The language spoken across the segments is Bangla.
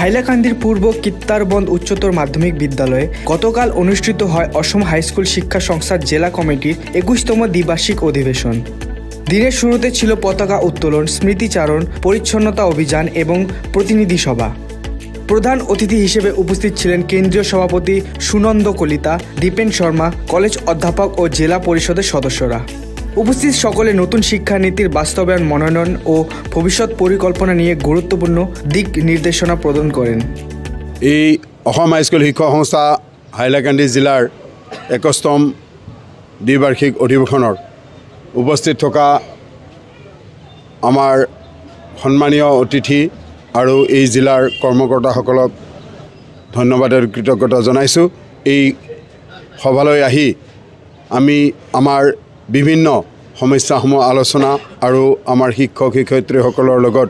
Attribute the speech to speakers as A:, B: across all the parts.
A: হাইলাকান্দির পূর্ব কিত্তারবন্দ উচ্চতর মাধ্যমিক বিদ্যালয়ে গতকাল অনুষ্ঠিত হয় অসম হাইস্কুল শিক্ষা সংস্থার জেলা কমিটির ২১তম দ্বিবার্ষিক অধিবেশন। দিনের শুরুতে ছিল পতাকা উত্তোলন, স্মৃতিচারণ, পরিচ্ছন্নতা অভিযান এবং প্রতিনিধি সভা। প্রধান অতিথি হিসেবে উপস্থিত ছিলেন কেন্দ্রীয় সভাপতি সুনন্দ কলিতা, দীপেন শর্মা, কলেজ অধ্যাপক ও জেলা পরিষদের সদস্যরা। উপস্থিত সকলে নতুন শিক্ষানীতির বাস্তবায়ন, মনোনয়ন ও ভবিষ্যৎ পরিকল্পনা নিয়ে গুরুত্বপূর্ণ দিক নির্দেশনা প্রদান করেন।
B: এই অসম হাইস্কুল শিক্ষা সংস্থা হাইলাকান্দি জিলাৰ ২১তম দ্বিবাৰ্ষিক অধিৱেশনৰ উপস্থিত থকা আমাৰ সন্মানীয় অতিথি আৰু এই জিলাৰ কৰ্মকৰ্তাসকলক ধন্যবাদ আৰু কৃতজ্ঞতা জনাইছোঁ। এই সভালৈ আহি আমি আমাৰ বিভিন্ন সমস্যাসমূহ আলোচনা আৰু আমাৰ শিক্ষক শিক্ষয়িত্ৰীসকলৰ লগত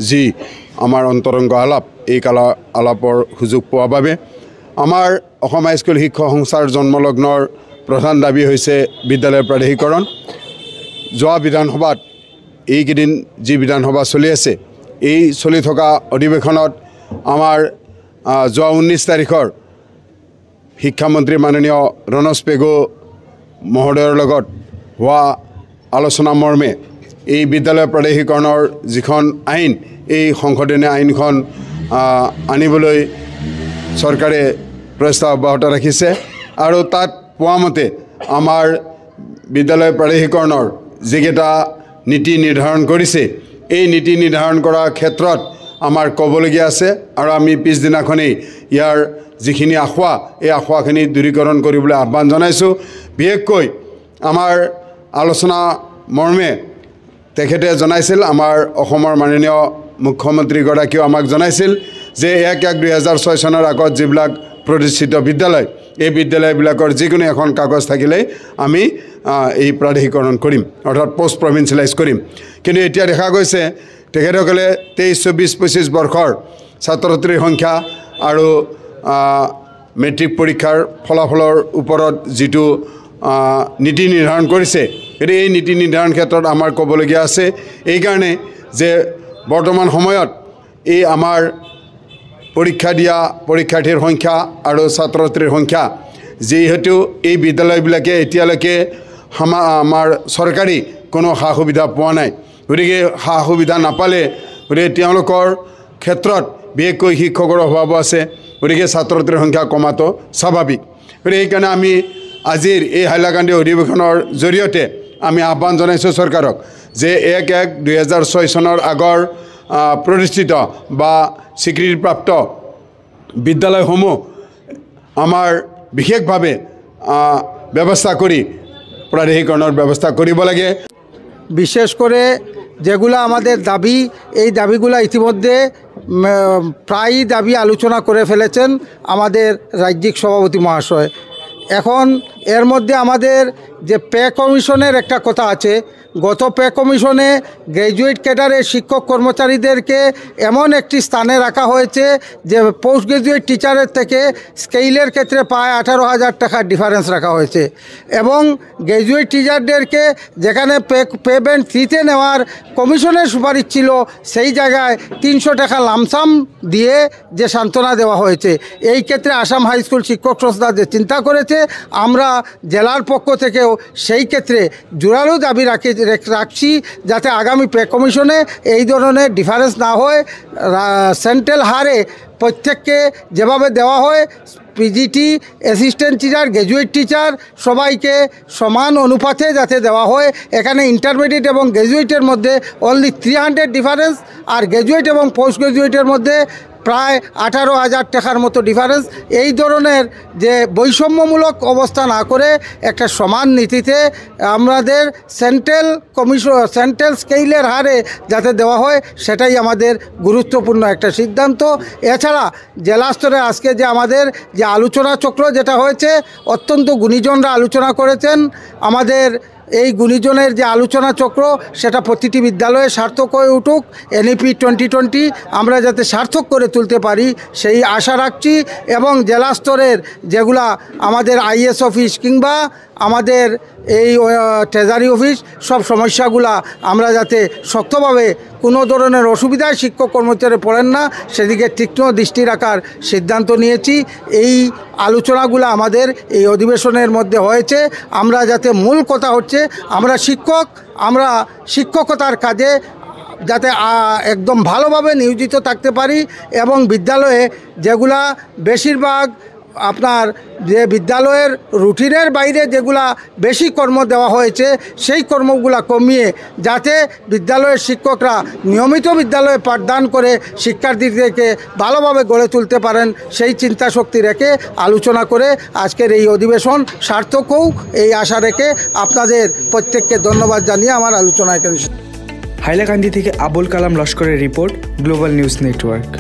B: যি আমাৰ অন্তৰংগ আলাপ, এই আলাপৰ সুযোগ পোৱাৰ বাবে আমাৰ অসম হাইস্কুল শিক্ষা সংস্থাৰ জন্মলগ্নৰ প্ৰধান দাবী হৈছে বিদ্যালয় প্ৰাধিকৰণ। যোৱা বিধানসভাত এইকেইদিন যি বিধানসভা চলি আছে, এই চলি থকা অধিৱেশনত আমাৰ যোৱা 19 তাৰিখৰ শিক্ষামন্ত্ৰী মাননীয় ৰণোজ পেগু মহোদয়ৰ লগত হোৱা আলোচনা মৰ্মে এই বিদ্যালয় প্ৰাধিকৰণৰ যিখন আইন, এই সংশোধনী আইনখন আনিবলৈ চৰকাৰে প্ৰস্তাৱ অব্যাহত ৰাখিছে। আৰু তাত পোৱা মতে আমাৰ বিদ্যালয় প্ৰাধিকৰণৰ যিকেইটা নীতি নিৰ্ধাৰণ কৰিছে, এই নীতি নিৰ্ধাৰণ কৰাৰ ক্ষেত্ৰত আমাৰ ক'বলগীয়া আছে। আৰু আমি পিছদিনাখনেই ইয়াৰ যিখিনি আখোৱা, এই আখোৱাখিনি দূৰীকৰণ কৰিবলৈ আহ্বান জনাইছোঁ। বিশেষকৈ আমাৰ আলোচনা মৰ্মে তেখেতে জনাইছিল, আমাৰ অসমৰ মাননীয় মুখ্যমন্ত্ৰীগৰাকীয়েও আমাক জনাইছিল যে ১/১/২০০৬ চনৰ আগত যিবিলাক প্ৰতিষ্ঠিত বিদ্যালয়, এই বিদ্যালয়বিলাকৰ যিকোনো এখন কাগজ থাকিলেই আমি এই প্ৰাধিকৰণ কৰিম, অৰ্থাৎ পষ্ট প্ৰভিন্সিয়েলাইজ কৰিম। কিন্তু এতিয়া দেখা গৈছে তেখেতসকলে ২৩-২৪-২৫ বৰ্ষৰ ছাত্ৰ ছাত্ৰীৰ সংখ্যা আৰু মেট্ৰিক পৰীক্ষাৰ ফলাফলৰ ওপৰত যিটো নীতি নিৰ্ধাৰণ কৰিছে, গতিকে এই নীতি নিৰ্ধাৰণ ক্ষেত্ৰত আমাৰ ক'বলগীয়া আছে। এইকাৰণে যে বৰ্তমান সময়ত এই আমাৰ পৰীক্ষা দিয়া পৰীক্ষাৰ্থীৰ সংখ্যা আৰু ছাত্ৰ ছাত্ৰীৰ সংখ্যা, যিহেতু এই বিদ্যালয়বিলাকে এতিয়ালৈকে আমাৰ চৰকাৰী কোনো সা সুবিধা পোৱা নাই, গতিকে সা সুবিধা নাপালে গতিকে তেওঁলোকৰ ক্ষেত্ৰত বিশেষকৈ শিক্ষকৰ অভাৱ আছে, গতিকে ছাত্ৰ ছাত্ৰীৰ সংখ্যা কমাটো স্বাভাৱিক। গতিকে সেইকাৰণে আমি আজিৰ এই হাইলাকান্দি অধিৱেশনৰ জৰিয়তে আমি আহ্বান জনাইছোঁ চৰকাৰক যে ১/১/২০০৬ চনৰ আগৰ প্ৰতিষ্ঠিত বা স্বীকৃতিপ্ৰাপ্ত বিদ্যালয়সমূহ আমাৰ বিশেষভাৱে ব্যৱস্থা কৰি প্ৰাধিকৰণৰ ব্যৱস্থা কৰিব লাগে।
C: বিশেষ করে যেগুলো আমাদের দাবি, এই দাবিগুলো ইতিমধ্যে প্রায় দাবি আলোচনা করে ফেলেছেন আমাদের রাজ্যিক সভাপতি মহাশয়। এখন এর মধ্যে আমাদের যে পে কমিশনের একটা কথা আছে, গত পে কমিশনে গ্র্যাজুয়েট ক্যাডারের শিক্ষক কর্মচারীদেরকে এমন একটি স্থানে রাখা হয়েছে যে পোস্ট গ্র্যাজুয়েট টিচারের থেকে স্কেলের ক্ষেত্রে প্রায় ১৮,০০০ টাকার ডিফারেন্স রাখা হয়েছে, এবং গ্র্যাজুয়েট টিচারদেরকে যেখানে পেমেন্ট 3-তে নেওয়ার কমিশনের সুপারিশ ছিল, সেই জায়গায় ৩০০ টাকা লামসাম দিয়ে যে সান্ত্বনা দেওয়া হয়েছে। এই ক্ষেত্রে আসাম হাইস্কুল শিক্ষক সংস্থা যে চিন্তা করেছে, আমরা জেলার পক্ষ থেকেও সেই ক্ষেত্রে জোরালো দাবি রাখছি যাতে আগামী পে কমিশনে এই ধরনের ডিফারেন্স না হয়। সেন্ট্রাল হারে প্রত্যেককে যেভাবে দেওয়া হয়, PGT, assistant teacher, graduate teacher সবাইকে সমান অনুপাতে যাতে দেওয়া হয়। এখানে ইন্টারমিডিয়েট এবং গ্র্যাজুয়েটের মধ্যে অনলি 300 ডিফারেন্স, আর গ্র্যাজুয়েট এবং পোস্ট গ্র্যাজুয়েটের মধ্যে প্রায় 18,000 টাকার মতো ডিফারেন্স। এই ধরনের যে বৈষম্যমূলক অবস্থা না করে একটা সমান নীতিতে আমাদের সেন্ট্রাল স্কেলের হারে যাতে দেওয়া হয়, সেটাই আমাদের গুরুত্বপূর্ণ একটা সিদ্ধান্ত। এছাড়া জেলা স্তরে আজকে যে আমাদের যে আলোচনা চক্র যেটা হয়েছে, অত্যন্ত গুণীজনরা আলোচনা করেছেন। আমাদের এই গুণীজনের যে আলোচনা চক্র সেটা প্রতিটি বিদ্যালয়ে সার্থক হয়ে উঠুক। NEP 2020 আমরা যাতে সার্থক করে তুলতে পারি সেই আশা রাখছি, এবং জেলা স্তরের যেগুলা আমাদের IS অফিস কিংবা আমাদের এই ট্রেজারি অফিস সব সমস্যাগুলা আমরা যাতে শক্তভাবে কোনো ধরনের অসুবিধায় শিক্ষক কর্মচারী পড়েন না সেদিকে তীক্ষ্ণ দৃষ্টি রাখার সিদ্ধান্ত নিয়েছি। এই আলোচনাগুলো আমাদের এই অধিবেশনের মধ্যে হয়েছে। আমরা যাতে মূল কথা হচ্ছে আমরা শিক্ষকতার কাজে যাতে একদম ভালোভাবে নিয়োজিত থাকতে পারি, এবং বিদ্যালয়ে যেগুলা বেশিরভাগ আপনার যে বিদ্যালয়ের রুটিনের বাইরে যেগুলা বেশি কর্ম দেওয়া হয়েছে সেই কর্মগুলা কমিয়ে যাতে বিদ্যালয়ের শিক্ষকরা নিয়মিত বিদ্যালয়ে পাঠদান করে শিক্ষার্থীদেরকে ভালোভাবে গড়ে তুলতে পারেন সেই চিন্তা শক্তি রেখে আলোচনা করে আজকের এই অধিবেশন সার্থক হোক এই আশা রেখে আপনাদের প্রত্যেককে ধন্যবাদ জানিয়ে আমার আলোচনা এখানে।
A: হাইলাকান্দি থেকে Abul Kalam লস্করের report, global news network.